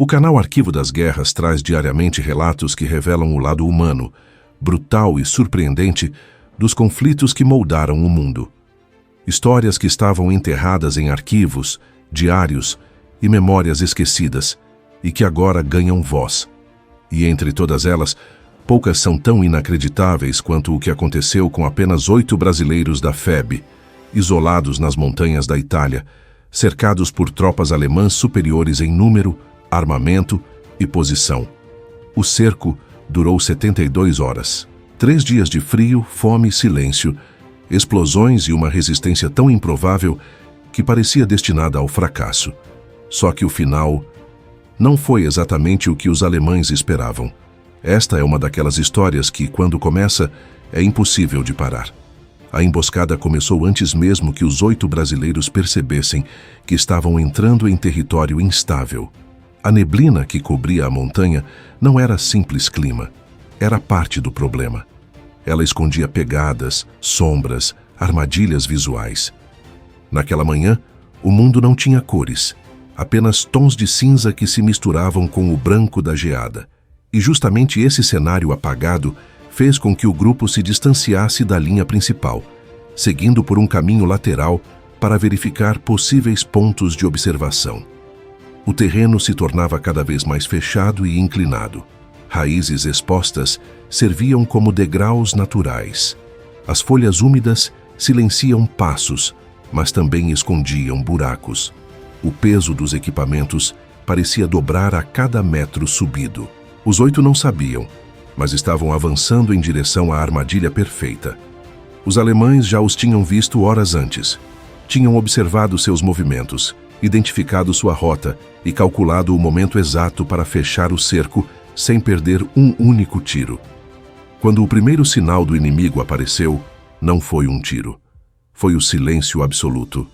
O canal Arquivo das Guerras traz diariamente relatos que revelam o lado humano, brutal e surpreendente dos conflitos que moldaram o mundo. Histórias que estavam enterradas em arquivos, diários e memórias esquecidas e que agora ganham voz. E entre todas elas, poucas são tão inacreditáveis quanto o que aconteceu com apenas 8 brasileiros da FEB, isolados nas montanhas da Itália, cercados por tropas alemãs superiores em número, armamento e posição. O cerco durou 72 horas. 3 dias de frio, fome e silêncio, explosões e uma resistência tão improvável que parecia destinada ao fracasso. Só que o final não foi exatamente o que os alemães esperavam. Esta é uma daquelas histórias que, quando começa, é impossível de parar. A emboscada começou antes mesmo que os 8 brasileiros percebessem que estavam entrando em território instável. A neblina que cobria a montanha não era simples clima, era parte do problema. Ela escondia pegadas, sombras, armadilhas visuais. Naquela manhã, o mundo não tinha cores, apenas tons de cinza que se misturavam com o branco da geada. E justamente esse cenário apagado fez com que o grupo se distanciasse da linha principal, seguindo por um caminho lateral para verificar possíveis pontos de observação. O terreno se tornava cada vez mais fechado e inclinado. Raízes expostas serviam como degraus naturais. As folhas úmidas silenciam passos, mas também escondiam buracos. O peso dos equipamentos parecia dobrar a cada metro subido. Os 8 não sabiam, mas estavam avançando em direção à armadilha perfeita. Os alemães já os tinham visto horas antes. Tinham observado seus movimentos, identificado sua rota e calculado o momento exato para fechar o cerco sem perder um único tiro. Quando o primeiro sinal do inimigo apareceu, não foi um tiro. Foi o silêncio absoluto.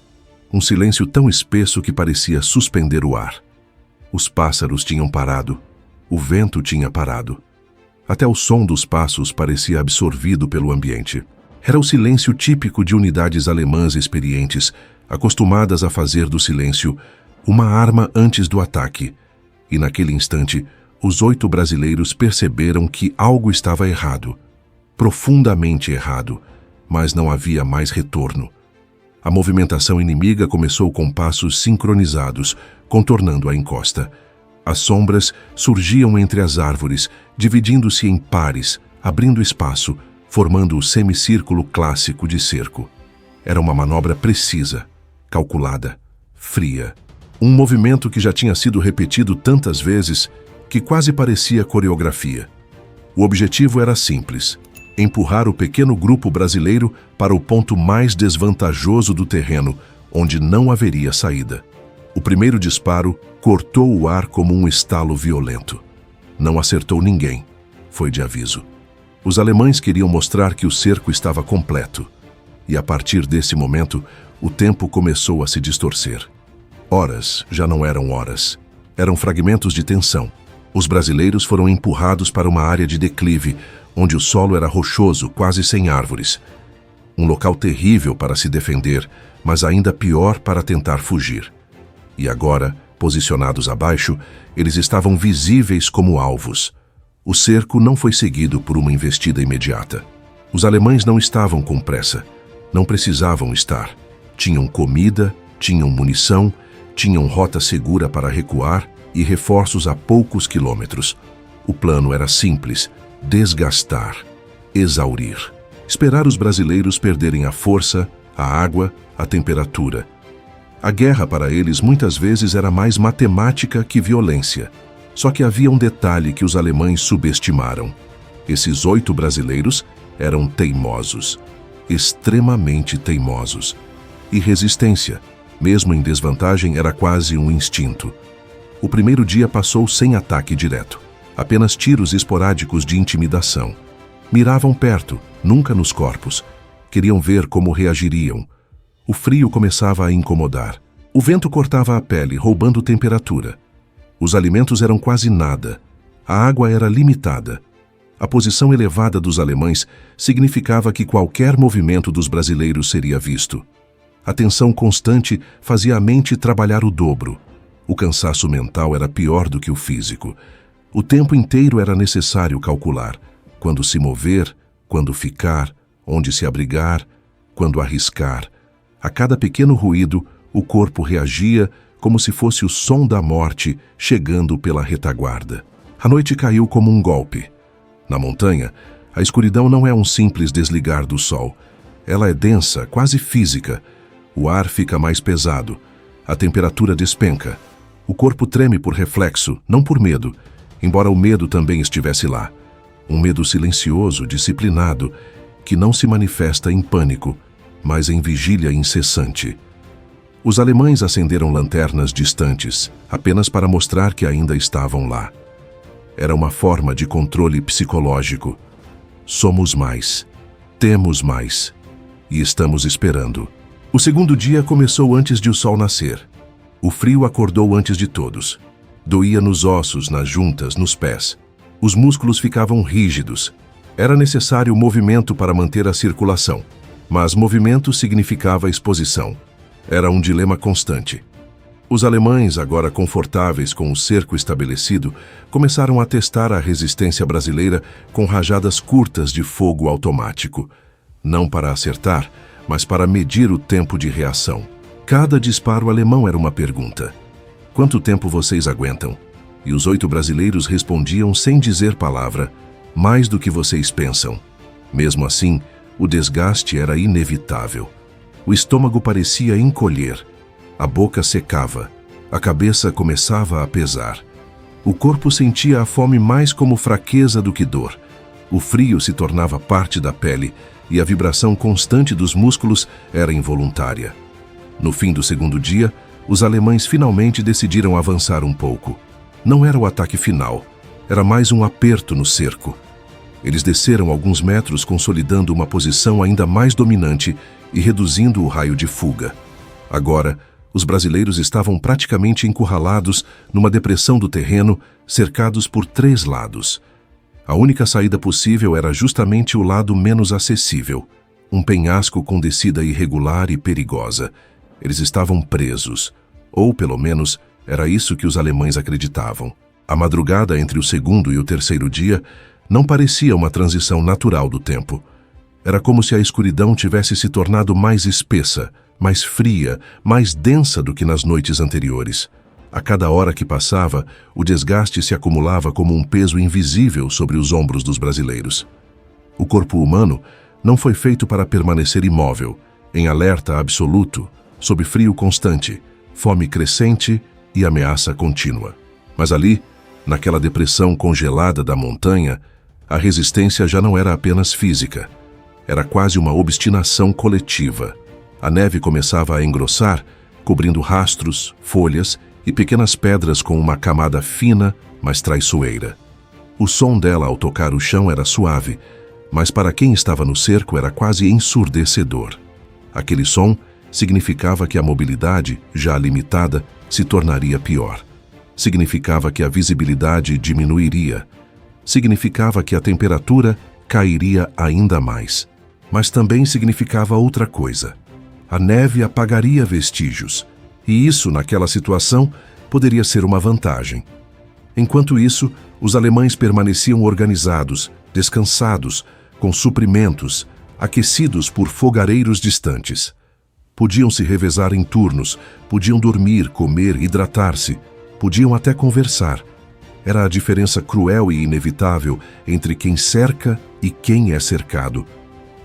Um silêncio tão espesso que parecia suspender o ar. Os pássaros tinham parado. O vento tinha parado. Até o som dos passos parecia absorvido pelo ambiente. Era o silêncio típico de unidades alemãs experientes, acostumadas a fazer do silêncio uma arma antes do ataque. E naquele instante, os 8 brasileiros perceberam que algo estava errado. Profundamente errado, mas não havia mais retorno. A movimentação inimiga começou com passos sincronizados, contornando a encosta. As sombras surgiam entre as árvores, dividindo-se em pares, abrindo espaço, formando o semicírculo clássico de cerco. Era uma manobra precisa, calculada, fria. Um movimento que já tinha sido repetido tantas vezes que quase parecia coreografia. O objetivo era simples: empurrar o pequeno grupo brasileiro para o ponto mais desvantajoso do terreno, onde não haveria saída. O primeiro disparo cortou o ar como um estalo violento. Não acertou ninguém. Foi de aviso. Os alemães queriam mostrar que o cerco estava completo. E a partir desse momento, o tempo começou a se distorcer. Horas já não eram horas. Eram fragmentos de tensão. Os brasileiros foram empurrados para uma área de declive, onde o solo era rochoso, quase sem árvores. Um local terrível para se defender, mas ainda pior para tentar fugir. E agora, posicionados abaixo, eles estavam visíveis como alvos. O cerco não foi seguido por uma investida imediata. Os alemães não estavam com pressa. Não precisavam estar. Tinham comida, tinham munição, tinham rota segura para recuar e reforços a poucos quilômetros. O plano era simples: desgastar, exaurir. Esperar os brasileiros perderem a força, a água, a temperatura. A guerra para eles muitas vezes era mais matemática que violência. Só que havia um detalhe que os alemães subestimaram. Esses 8 brasileiros eram teimosos, extremamente teimosos. E resistência, mesmo em desvantagem, era quase um instinto. O primeiro dia passou sem ataque direto. Apenas tiros esporádicos de intimidação. Miravam perto, nunca nos corpos. Queriam ver como reagiriam. O frio começava a incomodar. O vento cortava a pele, roubando temperatura. Os alimentos eram quase nada. A água era limitada. A posição elevada dos alemães significava que qualquer movimento dos brasileiros seria visto. A tensão constante fazia a mente trabalhar o dobro. O cansaço mental era pior do que o físico. O tempo inteiro era necessário calcular quando se mover, quando ficar, onde se abrigar, quando arriscar. A cada pequeno ruído, o corpo reagia como se fosse o som da morte chegando pela retaguarda. A noite caiu como um golpe. Na montanha, a escuridão não é um simples desligar do sol. Ela é densa, quase física. O ar fica mais pesado. A temperatura despenca. O corpo treme por reflexo, não por medo, embora o medo também estivesse lá. Um medo silencioso, disciplinado, que não se manifesta em pânico, mas em vigília incessante. Os alemães acenderam lanternas distantes, apenas para mostrar que ainda estavam lá. Era uma forma de controle psicológico. Somos mais, temos mais, e estamos esperando. O segundo dia começou antes de o sol nascer. O frio acordou antes de todos. Doía nos ossos, nas juntas, nos pés. Os músculos ficavam rígidos. Era necessário movimento para manter a circulação, mas movimento significava exposição. Era um dilema constante. Os alemães, agora confortáveis com o cerco estabelecido, começaram a testar a resistência brasileira com rajadas curtas de fogo automático. Não para acertar, mas para medir o tempo de reação. Cada disparo alemão era uma pergunta. Quanto tempo vocês aguentam? E os 8 brasileiros respondiam sem dizer palavra, mais do que vocês pensam. Mesmo assim, o desgaste era inevitável. O estômago parecia encolher. A boca secava, a cabeça começava a pesar. O corpo sentia a fome mais como fraqueza do que dor. O frio se tornava parte da pele e a vibração constante dos músculos era involuntária. No fim do segundo dia, os alemães finalmente decidiram avançar um pouco. Não era o ataque final, era mais um aperto no cerco. Eles desceram alguns metros, consolidando uma posição ainda mais dominante e reduzindo o raio de fuga. Agora, os brasileiros estavam praticamente encurralados numa depressão do terreno, cercados por 3 lados. A única saída possível era justamente o lado menos acessível, um penhasco com descida irregular e perigosa. Eles estavam presos, ou pelo menos era isso que os alemães acreditavam. A madrugada entre o segundo e o terceiro dia não parecia uma transição natural do tempo. Era como se a escuridão tivesse se tornado mais espessa, mais fria, mais densa do que nas noites anteriores. A cada hora que passava, o desgaste se acumulava como um peso invisível sobre os ombros dos brasileiros. O corpo humano não foi feito para permanecer imóvel, em alerta absoluto, sob frio constante, fome crescente e ameaça contínua. Mas ali, naquela depressão congelada da montanha, a resistência já não era apenas física. Era quase uma obstinação coletiva. A neve começava a engrossar, cobrindo rastros, folhas e pequenas pedras com uma camada fina, mas traiçoeira. O som dela ao tocar o chão era suave, mas para quem estava no cerco era quase ensurdecedor. Aquele som significava que a mobilidade, já limitada, se tornaria pior. Significava que a visibilidade diminuiria. Significava que a temperatura cairia ainda mais. Mas também significava outra coisa. A neve apagaria vestígios, e isso, naquela situação, poderia ser uma vantagem. Enquanto isso, os alemães permaneciam organizados, descansados, com suprimentos, aquecidos por fogareiros distantes. Podiam se revezar em turnos, podiam dormir, comer, hidratar-se, podiam até conversar. Era a diferença cruel e inevitável entre quem cerca e quem é cercado.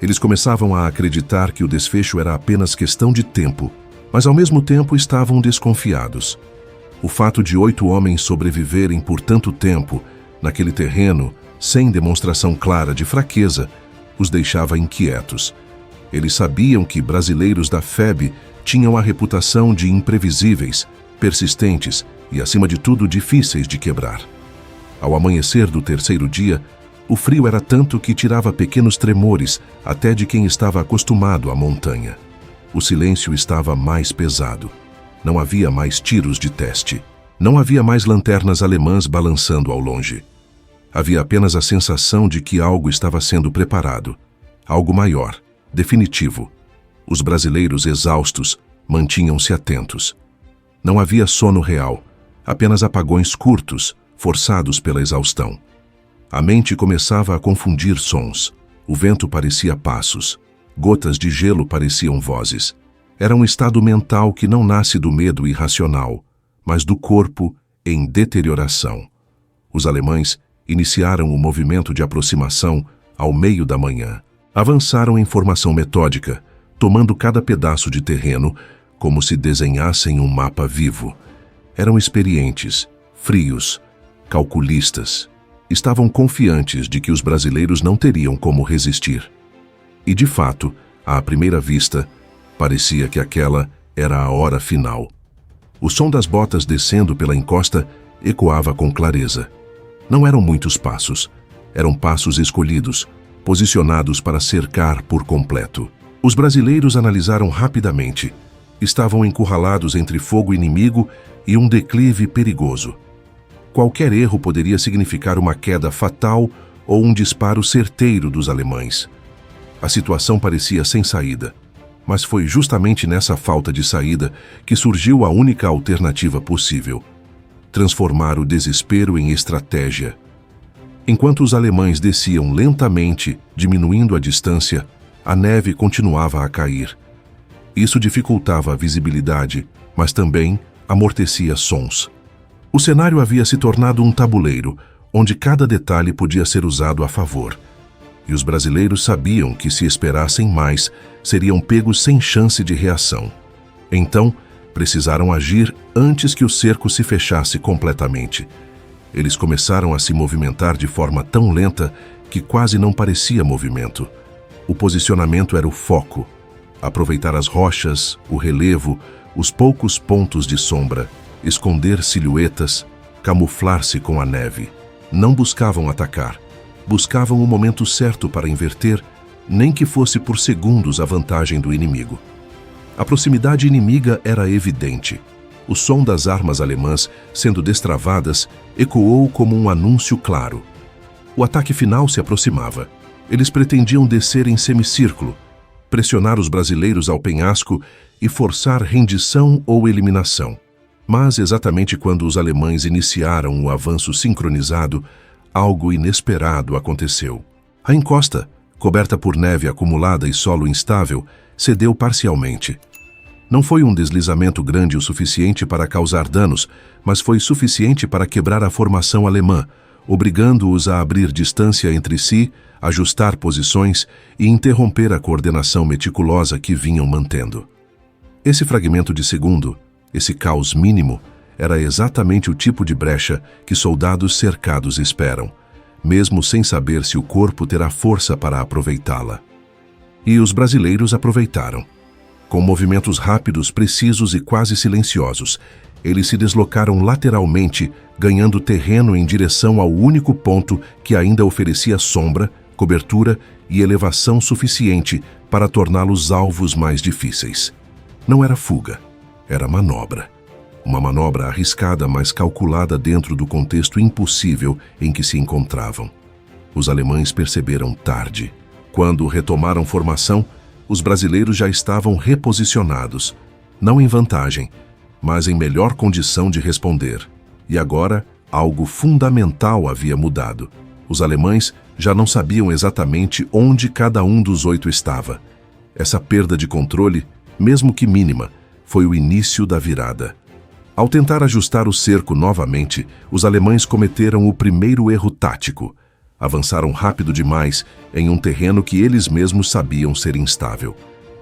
Eles começavam a acreditar que o desfecho era apenas questão de tempo, mas ao mesmo tempo estavam desconfiados. O fato de 8 homens sobreviverem por tanto tempo, naquele terreno, sem demonstração clara de fraqueza, os deixava inquietos. Eles sabiam que brasileiros da FEB tinham a reputação de imprevisíveis, persistentes e, acima de tudo, difíceis de quebrar. Ao amanhecer do terceiro dia, o frio era tanto que tirava pequenos tremores até de quem estava acostumado à montanha. O silêncio estava mais pesado. Não havia mais tiros de teste. Não havia mais lanternas alemãs balançando ao longe. Havia apenas a sensação de que algo estava sendo preparado. Algo maior, definitivo. Os brasileiros exaustos mantinham-se atentos. Não havia sono real, apenas apagões curtos, forçados pela exaustão. A mente começava a confundir sons. O vento parecia passos. Gotas de gelo pareciam vozes. Era um estado mental que não nasce do medo irracional, mas do corpo em deterioração. Os alemães iniciaram o movimento de aproximação ao meio da manhã. Avançaram em formação metódica, tomando cada pedaço de terreno como se desenhassem um mapa vivo. Eram experientes, frios, calculistas. Estavam confiantes de que os brasileiros não teriam como resistir. E, de fato, à primeira vista, parecia que aquela era a hora final. O som das botas descendo pela encosta ecoava com clareza. Não eram muitos passos. Eram passos escolhidos, posicionados para cercar por completo. Os brasileiros analisaram rapidamente. Estavam encurralados entre fogo inimigo e um declive perigoso. Qualquer erro poderia significar uma queda fatal ou um disparo certeiro dos alemães. A situação parecia sem saída, mas foi justamente nessa falta de saída que surgiu a única alternativa possível: transformar o desespero em estratégia. Enquanto os alemães desciam lentamente, diminuindo a distância, a neve continuava a cair. Isso dificultava a visibilidade, mas também amortecia sons. O cenário havia se tornado um tabuleiro, onde cada detalhe podia ser usado a favor. E os brasileiros sabiam que, se esperassem mais, seriam pegos sem chance de reação. Então, precisaram agir antes que o cerco se fechasse completamente. Eles começaram a se movimentar de forma tão lenta que quase não parecia movimento. O posicionamento era o foco. Aproveitar as rochas, o relevo, os poucos pontos de sombra, esconder silhuetas, camuflar-se com a neve. Não buscavam atacar. Buscavam o momento certo para inverter, nem que fosse por segundos a vantagem do inimigo. A proximidade inimiga era evidente. O som das armas alemãs sendo destravadas ecoou como um anúncio claro. O ataque final se aproximava. Eles pretendiam descer em semicírculo, pressionar os brasileiros ao penhasco e forçar rendição ou eliminação. Mas, exatamente quando os alemães iniciaram o avanço sincronizado, algo inesperado aconteceu. A encosta, coberta por neve acumulada e solo instável, cedeu parcialmente. Não foi um deslizamento grande o suficiente para causar danos, mas foi suficiente para quebrar a formação alemã, obrigando-os a abrir distância entre si, ajustar posições e interromper a coordenação meticulosa que vinham mantendo. Esse fragmento de segundo, esse caos mínimo, era exatamente o tipo de brecha que soldados cercados esperam, mesmo sem saber se o corpo terá força para aproveitá-la. E os brasileiros aproveitaram. Com movimentos rápidos, precisos e quase silenciosos, eles se deslocaram lateralmente, ganhando terreno em direção ao único ponto que ainda oferecia sombra, cobertura e elevação suficiente para torná-los alvos mais difíceis. Não era fuga, era manobra. Uma manobra arriscada, mas calculada dentro do contexto impossível em que se encontravam. Os alemães perceberam tarde. Quando retomaram formação, os brasileiros já estavam reposicionados, não em vantagem, mas em melhor condição de responder. E agora, algo fundamental havia mudado. Os alemães já não sabiam exatamente onde cada um dos 8 estava. Essa perda de controle, mesmo que mínima, foi o início da virada. Ao tentar ajustar o cerco novamente, os alemães cometeram o primeiro erro tático. Avançaram rápido demais em um terreno que eles mesmos sabiam ser instável.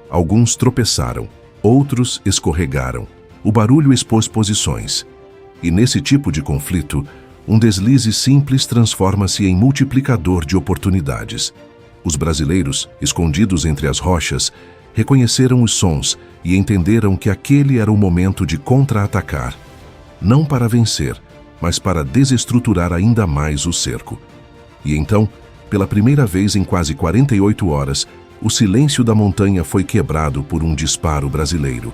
Alguns tropeçaram, outros escorregaram. O barulho expôs posições. E nesse tipo de conflito, um deslize simples transforma-se em multiplicador de oportunidades. Os brasileiros, escondidos entre as rochas, reconheceram os sons e entenderam que aquele era o momento de contra-atacar. Não para vencer, mas para desestruturar ainda mais o cerco. E então, pela primeira vez em quase 48 horas, o silêncio da montanha foi quebrado por um disparo brasileiro.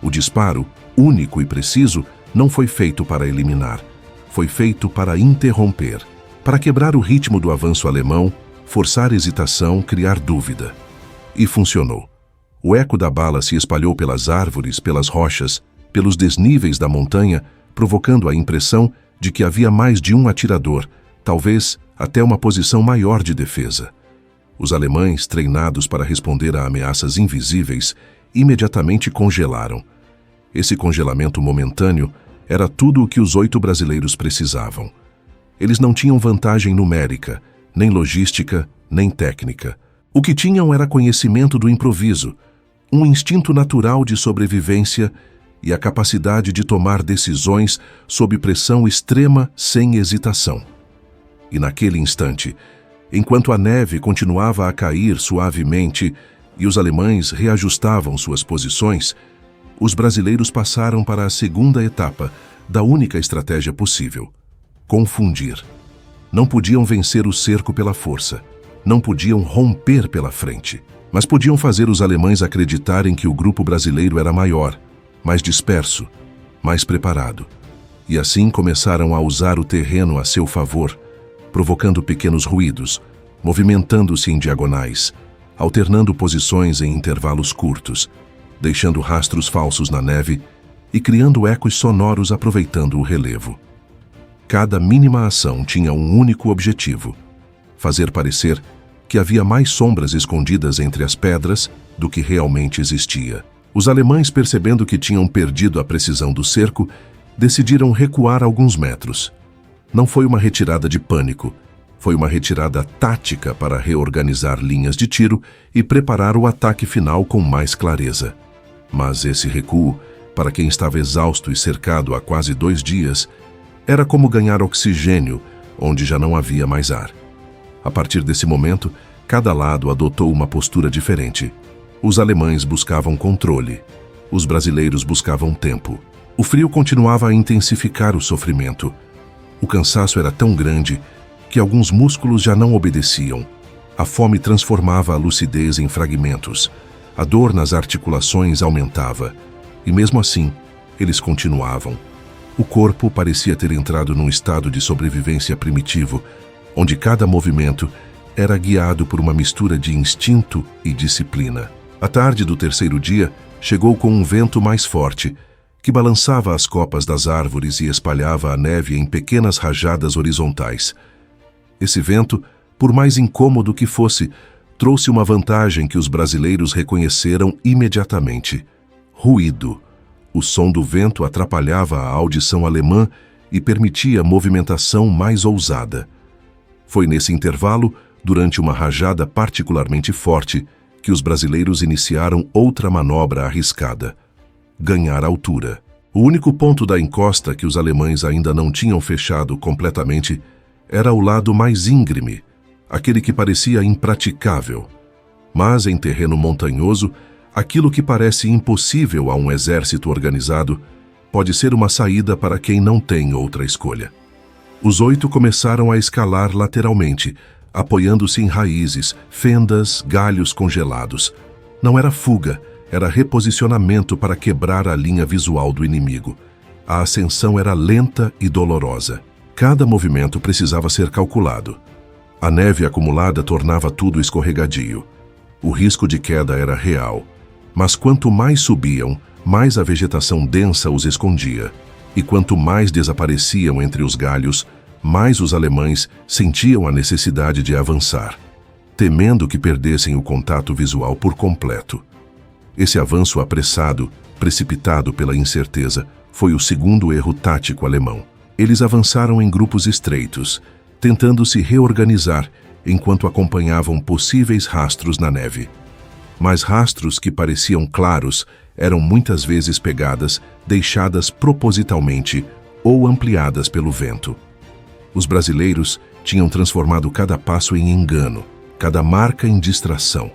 O disparo, único e preciso, não foi feito para eliminar. Foi feito para interromper, para quebrar o ritmo do avanço alemão, forçar hesitação, criar dúvida. E funcionou. O eco da bala se espalhou pelas árvores, pelas rochas, pelos desníveis da montanha, provocando a impressão de que havia mais de um atirador, talvez até uma posição maior de defesa. Os alemães, treinados para responder a ameaças invisíveis, imediatamente congelaram. Esse congelamento momentâneo era tudo o que os 8 brasileiros precisavam. Eles não tinham vantagem numérica, nem logística, nem técnica. O que tinham era conhecimento do improviso, um instinto natural de sobrevivência e a capacidade de tomar decisões sob pressão extrema sem hesitação. E naquele instante, enquanto a neve continuava a cair suavemente e os alemães reajustavam suas posições, os brasileiros passaram para a segunda etapa da única estratégia possível: confundir. Não podiam vencer o cerco pela força, não podiam romper pela frente, mas podiam fazer os alemães acreditarem que o grupo brasileiro era maior, mais disperso, mais preparado. E assim começaram a usar o terreno a seu favor, provocando pequenos ruídos, movimentando-se em diagonais, alternando posições em intervalos curtos, deixando rastros falsos na neve e criando ecos sonoros aproveitando o relevo. Cada mínima ação tinha um único objetivo: fazer parecer que havia mais sombras escondidas entre as pedras do que realmente existia. Os alemães, percebendo que tinham perdido a precisão do cerco, decidiram recuar alguns metros. Não foi uma retirada de pânico, foi uma retirada tática para reorganizar linhas de tiro e preparar o ataque final com mais clareza. Mas esse recuo, para quem estava exausto e cercado há quase 2 dias, era como ganhar oxigênio onde já não havia mais ar. A partir desse momento, cada lado adotou uma postura diferente. Os alemães buscavam controle, os brasileiros buscavam tempo. O frio continuava a intensificar o sofrimento. O cansaço era tão grande que alguns músculos já não obedeciam. A fome transformava a lucidez em fragmentos. A dor nas articulações aumentava. E mesmo assim, eles continuavam. O corpo parecia ter entrado num estado de sobrevivência primitivo, onde cada movimento era guiado por uma mistura de instinto e disciplina. A tarde do 3º dia chegou com um vento mais forte, que balançava as copas das árvores e espalhava a neve em pequenas rajadas horizontais. Esse vento, por mais incômodo que fosse, trouxe uma vantagem que os brasileiros reconheceram imediatamente: ruído. O som do vento atrapalhava a audição alemã e permitia movimentação mais ousada. Foi nesse intervalo, durante uma rajada particularmente forte, que os brasileiros iniciaram outra manobra arriscada: ganhar altura. O único ponto da encosta que os alemães ainda não tinham fechado completamente era o lado mais íngreme, aquele que parecia impraticável. Mas em terreno montanhoso, aquilo que parece impossível a um exército organizado pode ser uma saída para quem não tem outra escolha. Os 8 começaram a escalar lateralmente, apoiando-se em raízes, fendas, galhos congelados. Não era fuga, era reposicionamento para quebrar a linha visual do inimigo. A ascensão era lenta e dolorosa. Cada movimento precisava ser calculado. A neve acumulada tornava tudo escorregadio. O risco de queda era real. Mas quanto mais subiam, mais a vegetação densa os escondia. E quanto mais desapareciam entre os galhos, mais os alemães sentiam a necessidade de avançar, temendo que perdessem o contato visual por completo. Esse avanço apressado, precipitado pela incerteza, foi o segundo erro tático alemão. Eles avançaram em grupos estreitos, tentando se reorganizar enquanto acompanhavam possíveis rastros na neve. Mas rastros que pareciam claros eram muitas vezes pegadas, deixadas propositalmente ou ampliadas pelo vento. Os brasileiros tinham transformado cada passo em engano, cada marca em distração.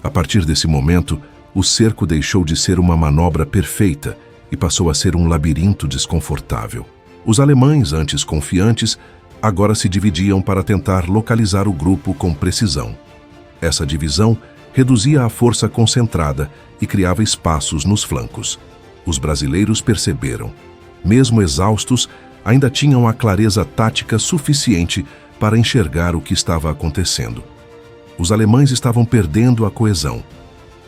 A partir desse momento, o cerco deixou de ser uma manobra perfeita e passou a ser um labirinto desconfortável. Os alemães, antes confiantes, agora se dividiam para tentar localizar o grupo com precisão. Essa divisão reduzia a força concentrada e criava espaços nos flancos. Os brasileiros perceberam. Mesmo exaustos, ainda tinham a clareza tática suficiente para enxergar o que estava acontecendo. Os alemães estavam perdendo a coesão.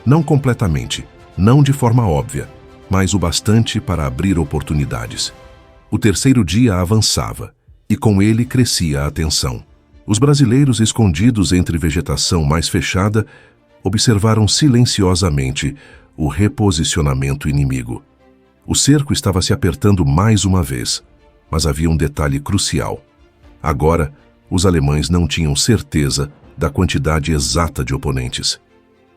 Não completamente, não de forma óbvia, mas o bastante para abrir oportunidades. O terceiro dia avançava, e com ele crescia a tensão. Os brasileiros, escondidos entre vegetação mais fechada, observaram silenciosamente o reposicionamento inimigo. O cerco estava se apertando mais uma vez, mas havia um detalhe crucial. Agora, os alemães não tinham certeza da quantidade exata de oponentes.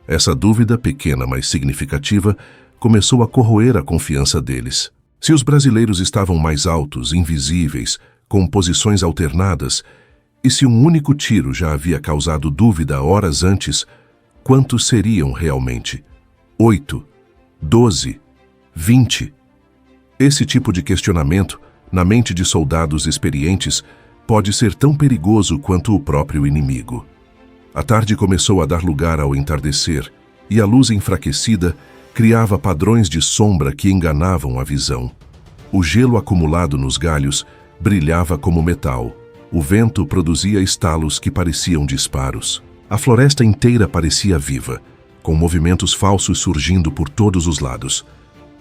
Essa dúvida, pequena mas significativa, começou a corroer a confiança deles. Se os brasileiros estavam mais altos, invisíveis, com posições alternadas, e se um único tiro já havia causado dúvida horas antes, quantos seriam realmente? 8, 12, 20? Esse tipo de questionamento, na mente de soldados experientes, pode ser tão perigoso quanto o próprio inimigo. A tarde começou a dar lugar ao entardecer, e a luz enfraquecida criava padrões de sombra que enganavam a visão. O gelo acumulado nos galhos brilhava como metal. O vento produzia estalos que pareciam disparos. A floresta inteira parecia viva, com movimentos falsos surgindo por todos os lados.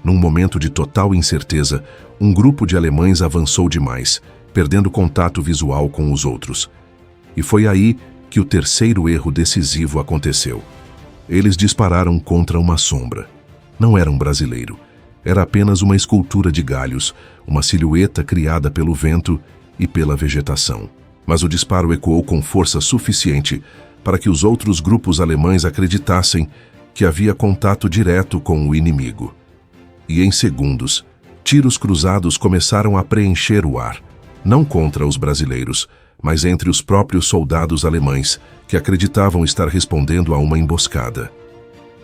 Num momento de total incerteza, um grupo de alemães avançou demais, perdendo contato visual com os outros. E foi aí que o terceiro erro decisivo aconteceu. Eles dispararam contra uma sombra. Não era um brasileiro. Era apenas uma escultura de galhos, uma silhueta criada pelo vento e pela vegetação. Mas o disparo ecoou com força suficiente para que os outros grupos alemães acreditassem que havia contato direto com o inimigo. E em segundos, tiros cruzados começaram a preencher o ar, não contra os brasileiros, mas entre os próprios soldados alemães, que acreditavam estar respondendo a uma emboscada.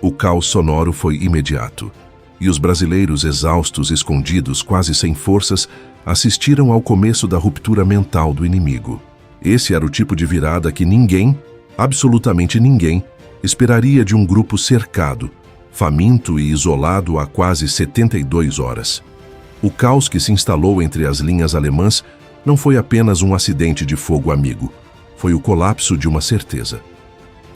O caos sonoro foi imediato, e os brasileiros, exaustos, escondidos, quase sem forças, assistiram ao começo da ruptura mental do inimigo. Esse era o tipo de virada que ninguém, absolutamente ninguém, esperaria de um grupo cercado, faminto e isolado há quase 72 horas. O caos que se instalou entre as linhas alemãs não foi apenas um acidente de fogo amigo, foi o colapso de uma certeza.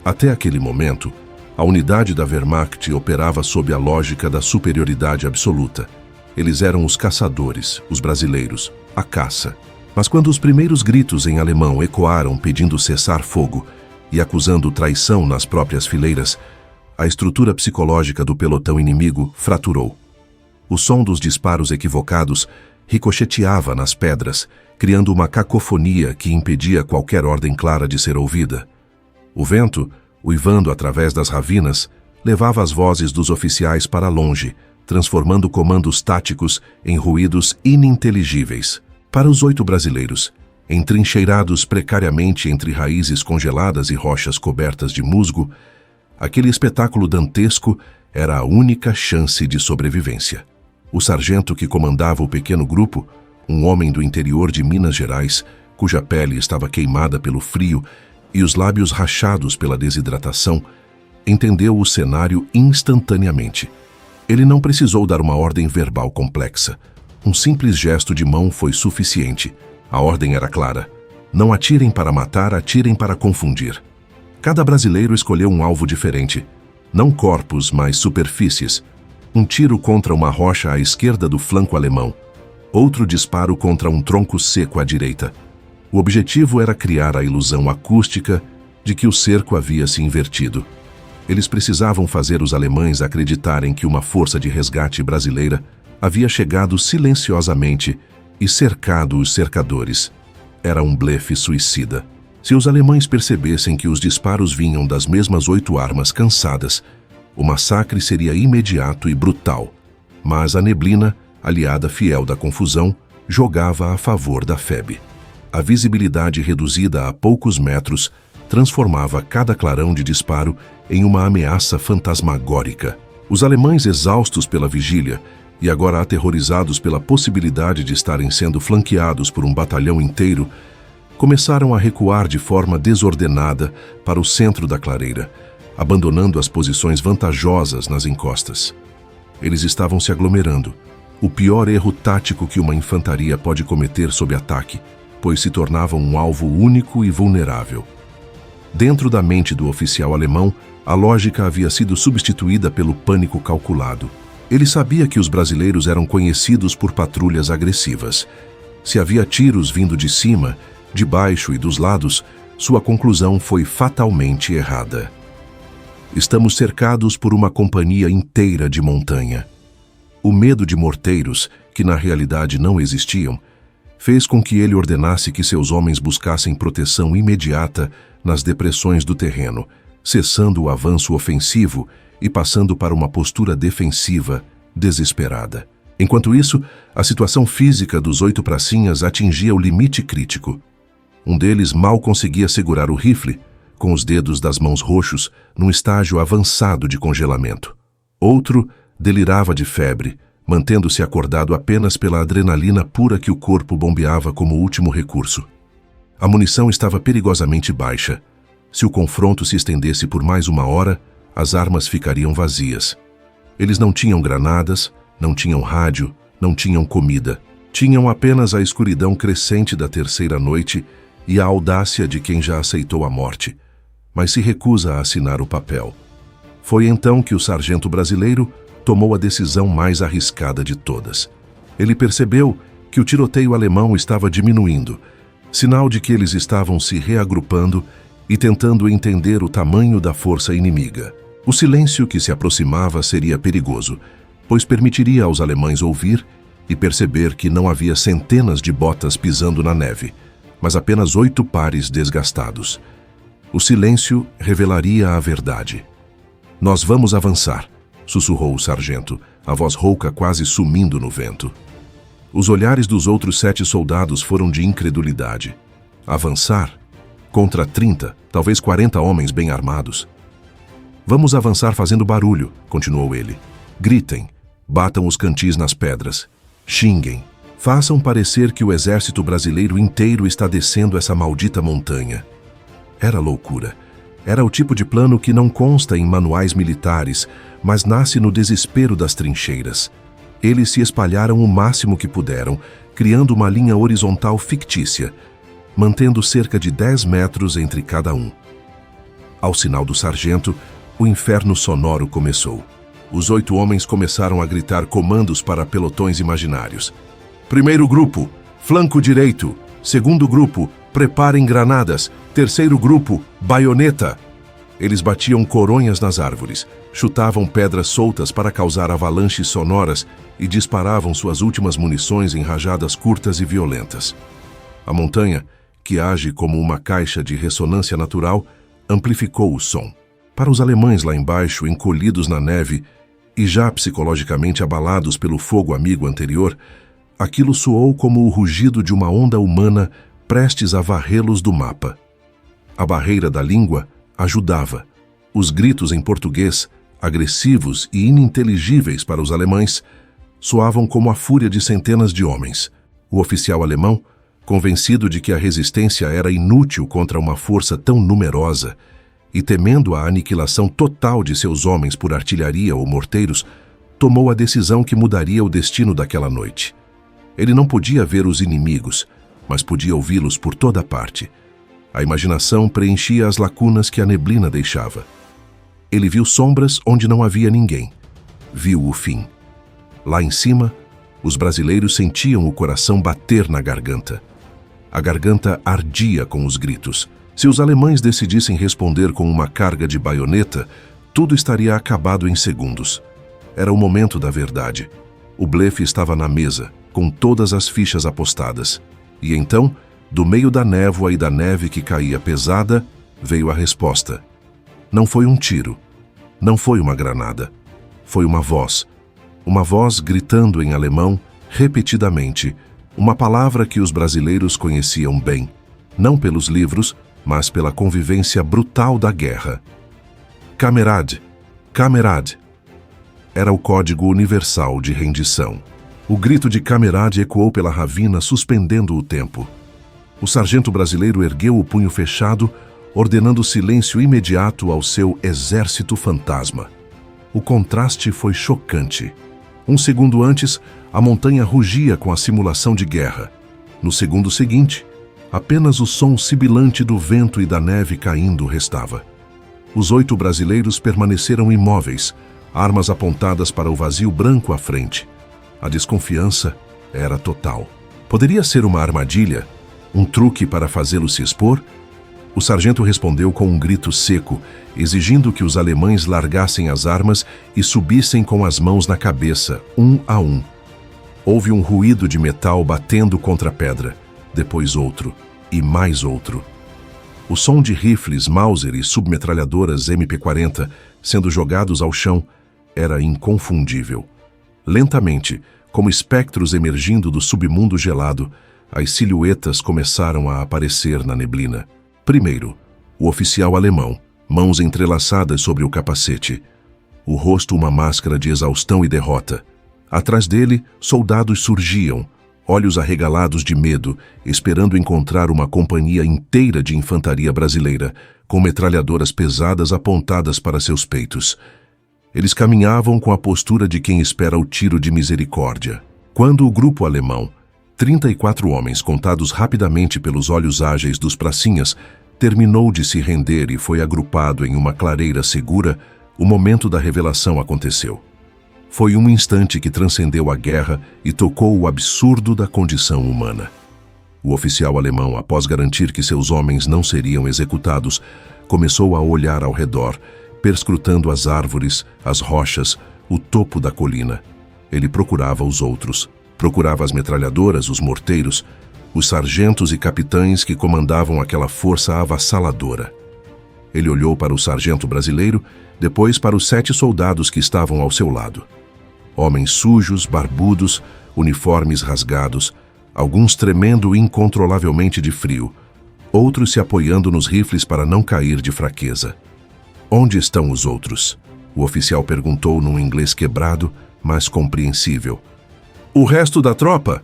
Até aquele momento, a unidade da Wehrmacht operava sob a lógica da superioridade absoluta. Eles eram os caçadores, os brasileiros, a caça. Mas quando os primeiros gritos em alemão ecoaram pedindo cessar fogo e acusando traição nas próprias fileiras, a estrutura psicológica do pelotão inimigo fraturou. O som dos disparos equivocados ricocheteava nas pedras, criando uma cacofonia que impedia qualquer ordem clara de ser ouvida. O vento, uivando através das ravinas, levava as vozes dos oficiais para longe, transformando comandos táticos em ruídos ininteligíveis. Para os 8 brasileiros, entrincheirados precariamente entre raízes congeladas e rochas cobertas de musgo, aquele espetáculo dantesco era a única chance de sobrevivência. O sargento que comandava o pequeno grupo, um homem do interior de Minas Gerais, cuja pele estava queimada pelo frio e os lábios rachados pela desidratação, entendeu o cenário instantaneamente. Ele não precisou dar uma ordem verbal complexa. Um simples gesto de mão foi suficiente. A ordem era clara. Não atirem para matar, atirem para confundir. Cada brasileiro escolheu um alvo diferente. Não corpos, mas superfícies. Um tiro contra uma rocha à esquerda do flanco alemão. Outro disparo contra um tronco seco à direita. O objetivo era criar a ilusão acústica de que o cerco havia se invertido. Eles precisavam fazer os alemães acreditarem que uma força de resgate brasileira havia chegado silenciosamente e cercado os cercadores. Era um blefe suicida. Se os alemães percebessem que os disparos vinham das mesmas 8 armas cansadas, o massacre seria imediato e brutal. Mas a neblina, aliada fiel da confusão, jogava a favor da FEB. A visibilidade reduzida a poucos metros transformava cada clarão de disparo em uma ameaça fantasmagórica. Os alemães, exaustos pela vigília e agora aterrorizados pela possibilidade de estarem sendo flanqueados por um batalhão inteiro, começaram a recuar de forma desordenada para o centro da clareira, abandonando as posições vantajosas nas encostas. Eles estavam se aglomerando, o pior erro tático que uma infantaria pode cometer sob ataque, pois se tornavam um alvo único e vulnerável. Dentro da mente do oficial alemão, a lógica havia sido substituída pelo pânico calculado. Ele sabia que os brasileiros eram conhecidos por patrulhas agressivas. Se havia tiros vindo de cima, de baixo e dos lados, sua conclusão foi fatalmente errada. Estamos cercados por uma companhia inteira de montanha. O medo de morteiros, que na realidade não existiam, fez com que ele ordenasse que seus homens buscassem proteção imediata nas depressões do terreno, cessando o avanço ofensivo e passando para uma postura defensiva desesperada. Enquanto isso, a situação física dos 8 pracinhas atingia o limite crítico. Um deles mal conseguia segurar o rifle, com os dedos das mãos roxos, num estágio avançado de congelamento. Outro delirava de febre, mantendo-se acordado apenas pela adrenalina pura que o corpo bombeava como último recurso. A munição estava perigosamente baixa. Se o confronto se estendesse por mais uma hora, as armas ficariam vazias. Eles não tinham granadas, não tinham rádio, não tinham comida. Tinham apenas a escuridão crescente da terceira noite e a audácia de quem já aceitou a morte, mas se recusa a assinar o papel. Foi então que o sargento brasileiro tomou a decisão mais arriscada de todas. Ele percebeu que o tiroteio alemão estava diminuindo, sinal de que eles estavam se reagrupando e tentando entender o tamanho da força inimiga. O silêncio que se aproximava seria perigoso, pois permitiria aos alemães ouvir e perceber que não havia centenas de botas pisando na neve, mas apenas 8 pares desgastados. O silêncio revelaria a verdade. "Nós vamos avançar", sussurrou o sargento, a voz rouca quase sumindo no vento. Os olhares dos outros 7 soldados foram de incredulidade. Avançar? Contra 30, talvez 40 homens bem armados. "Vamos avançar fazendo barulho", continuou ele. "Gritem, batam os cantis nas pedras, xinguem, façam parecer que o exército brasileiro inteiro está descendo essa maldita montanha." Era loucura. Era o tipo de plano que não consta em manuais militares, mas nasce no desespero das trincheiras. Eles se espalharam o máximo que puderam, criando uma linha horizontal fictícia, mantendo cerca de 10 metros entre cada um. Ao sinal do sargento, o inferno sonoro começou. Os 8 homens começaram a gritar comandos para pelotões imaginários. "Primeiro grupo, flanco direito. Segundo grupo, preparem granadas. Terceiro grupo, baioneta." Eles batiam coronhas nas árvores, chutavam pedras soltas para causar avalanches sonoras e disparavam suas últimas munições em rajadas curtas e violentas. A montanha, que age como uma caixa de ressonância natural, amplificou o som. Para os alemães lá embaixo, encolhidos na neve e já psicologicamente abalados pelo fogo amigo anterior, aquilo soou como o rugido de uma onda humana prestes a varrê-los do mapa. A barreira da língua ajudava. Os gritos em português, agressivos e ininteligíveis para os alemães, soavam como a fúria de centenas de homens. O oficial alemão, convencido de que a resistência era inútil contra uma força tão numerosa e temendo a aniquilação total de seus homens por artilharia ou morteiros, tomou a decisão que mudaria o destino daquela noite. Ele não podia ver os inimigos, mas podia ouvi-los por toda parte. A imaginação preenchia as lacunas que a neblina deixava. Ele viu sombras onde não havia ninguém. Viu o fim. Lá em cima, os brasileiros sentiam o coração bater na garganta. A garganta ardia com os gritos. Se os alemães decidissem responder com uma carga de baioneta, tudo estaria acabado em segundos. Era o momento da verdade. O blefe estava na mesa, com todas as fichas apostadas. E então, do meio da névoa e da neve que caía pesada, veio a resposta. Não foi um tiro. Não foi uma granada. Foi uma voz. Uma voz gritando em alemão, repetidamente, uma palavra que os brasileiros conheciam bem, não pelos livros, mas pela convivência brutal da guerra. Kamerad, Kamerad. Era o código universal de rendição. O grito de Kamerad ecoou pela ravina, suspendendo o tempo. O sargento brasileiro ergueu o punho fechado, ordenando silêncio imediato ao seu exército fantasma. O contraste foi chocante. Um segundo antes, a montanha rugia com a simulação de guerra. No segundo seguinte, apenas o som sibilante do vento e da neve caindo restava. Os 8 brasileiros permaneceram imóveis, armas apontadas para o vazio branco à frente. A desconfiança era total. Poderia ser uma armadilha? Um truque para fazê-lo se expor? O sargento respondeu com um grito seco, exigindo que os alemães largassem as armas e subissem com as mãos na cabeça, um a um. Houve um ruído de metal batendo contra a pedra, depois outro, e mais outro. O som de rifles Mauser e submetralhadoras MP-40 sendo jogados ao chão era inconfundível. Lentamente, como espectros emergindo do submundo gelado, as silhuetas começaram a aparecer na neblina. Primeiro, o oficial alemão, mãos entrelaçadas sobre o capacete. O rosto uma máscara de exaustão e derrota. Atrás dele, soldados surgiam, olhos arregalados de medo, esperando encontrar uma companhia inteira de infantaria brasileira, com metralhadoras pesadas apontadas para seus peitos. Eles caminhavam com a postura de quem espera o tiro de misericórdia. Quando o grupo alemão, 34 homens contados rapidamente pelos olhos ágeis dos pracinhas, terminou de se render e foi agrupado em uma clareira segura, o momento da revelação aconteceu. Foi um instante que transcendeu a guerra e tocou o absurdo da condição humana. O oficial alemão, após garantir que seus homens não seriam executados, começou a olhar ao redor, perscrutando as árvores, as rochas, o topo da colina. Ele procurava os outros. Procurava as metralhadoras, os morteiros, os sargentos e capitães que comandavam aquela força avassaladora. Ele olhou para o sargento brasileiro, depois para os 7 soldados que estavam ao seu lado. Homens sujos, barbudos, uniformes rasgados, alguns tremendo incontrolavelmente de frio, outros se apoiando nos rifles para não cair de fraqueza. Onde estão os outros? O oficial perguntou num inglês quebrado, mas compreensível. O resto da tropa?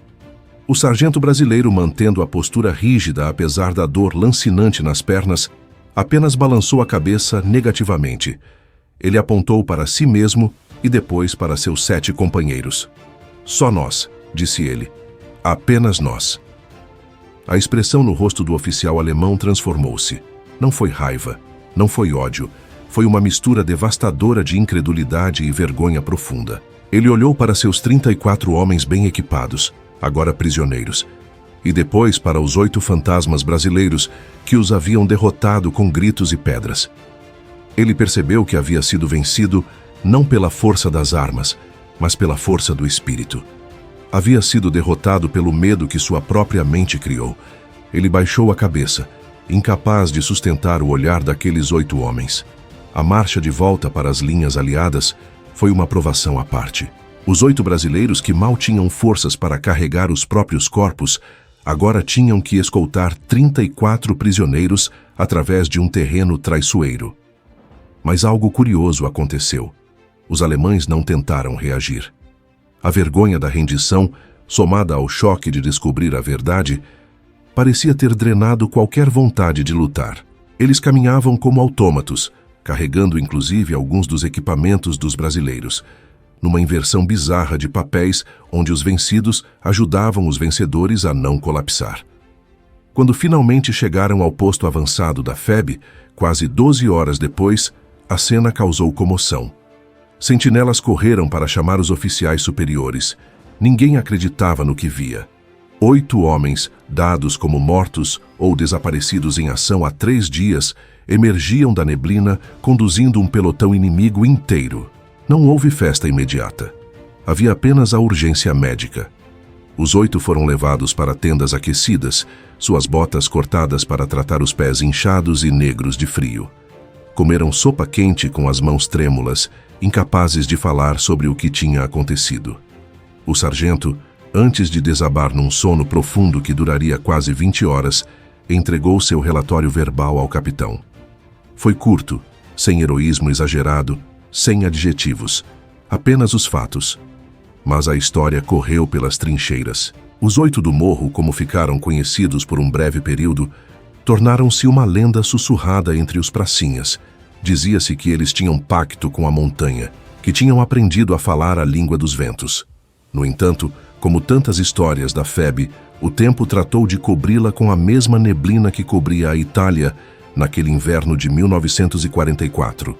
O sargento brasileiro, mantendo a postura rígida apesar da dor lancinante nas pernas, apenas balançou a cabeça negativamente. Ele apontou para si mesmo e depois para seus 7 companheiros. Só nós, disse ele. Apenas nós. A expressão no rosto do oficial alemão transformou-se. Não foi raiva, não foi ódio, foi uma mistura devastadora de incredulidade e vergonha profunda. Ele olhou para seus 34 homens bem equipados, agora prisioneiros, e depois para os 8 fantasmas brasileiros que os haviam derrotado com gritos e pedras. Ele percebeu que havia sido vencido não pela força das armas, mas pela força do espírito. Havia sido derrotado pelo medo que sua própria mente criou. Ele baixou a cabeça, incapaz de sustentar o olhar daqueles 8 homens. A marcha de volta para as linhas aliadas foi uma provação à parte. Os 8 brasileiros que mal tinham forças para carregar os próprios corpos, agora tinham que escoltar 34 prisioneiros através de um terreno traiçoeiro. Mas algo curioso aconteceu. Os alemães não tentaram reagir. A vergonha da rendição, somada ao choque de descobrir a verdade, parecia ter drenado qualquer vontade de lutar. Eles caminhavam como autômatos, carregando inclusive alguns dos equipamentos dos brasileiros, numa inversão bizarra de papéis onde os vencidos ajudavam os vencedores a não colapsar. Quando finalmente chegaram ao posto avançado da FEB, quase 12 horas depois, a cena causou comoção. Sentinelas correram para chamar os oficiais superiores. Ninguém acreditava no que via. 8 homens, dados como mortos ou desaparecidos em ação há 3 dias, emergiam da neblina conduzindo um pelotão inimigo inteiro. Não houve festa imediata. Havia apenas a urgência médica. Os 8 foram levados para tendas aquecidas, suas botas cortadas para tratar os pés inchados e negros de frio. Comeram sopa quente com as mãos trêmulas, incapazes de falar sobre o que tinha acontecido. O sargento, antes de desabar num sono profundo que duraria quase 20 horas, entregou seu relatório verbal ao capitão. Foi curto, sem heroísmo exagerado, sem adjetivos, apenas os fatos. Mas a história correu pelas trincheiras. Os 8 do morro, como ficaram conhecidos por um breve período, tornaram-se uma lenda sussurrada entre os pracinhas. Dizia-se que eles tinham pacto com a montanha, que tinham aprendido a falar a língua dos ventos. No entanto, como tantas histórias da FEB, o tempo tratou de cobri-la com a mesma neblina que cobria a Itália naquele inverno de 1944.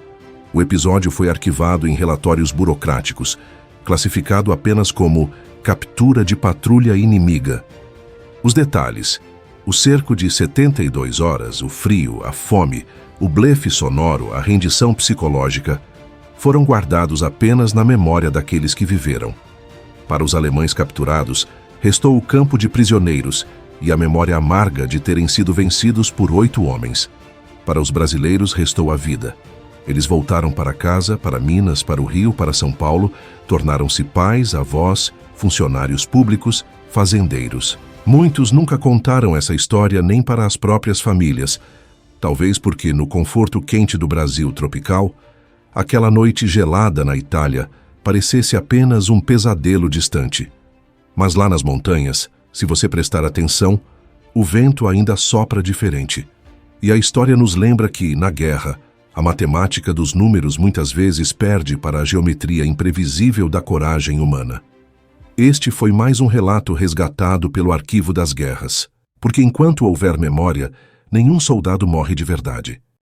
O episódio foi arquivado em relatórios burocráticos, classificado apenas como captura de patrulha inimiga. Os detalhes: o cerco de 72 horas, o frio, a fome, o blefe sonoro, a rendição psicológica, foram guardados apenas na memória daqueles que viveram. Para os alemães capturados, restou o campo de prisioneiros e a memória amarga de terem sido vencidos por 8 homens. Para os brasileiros, restou a vida. Eles voltaram para casa, para Minas, para o Rio, para São Paulo, tornaram-se pais, avós, funcionários públicos, fazendeiros. Muitos nunca contaram essa história nem para as próprias famílias, talvez porque, no conforto quente do Brasil tropical, aquela noite gelada na Itália parecesse apenas um pesadelo distante. Mas lá nas montanhas, se você prestar atenção, o vento ainda sopra diferente. E a história nos lembra que, na guerra, a matemática dos números muitas vezes perde para a geometria imprevisível da coragem humana. Este foi mais um relato resgatado pelo Arquivo das Guerras, porque enquanto houver memória, nenhum soldado morre de verdade.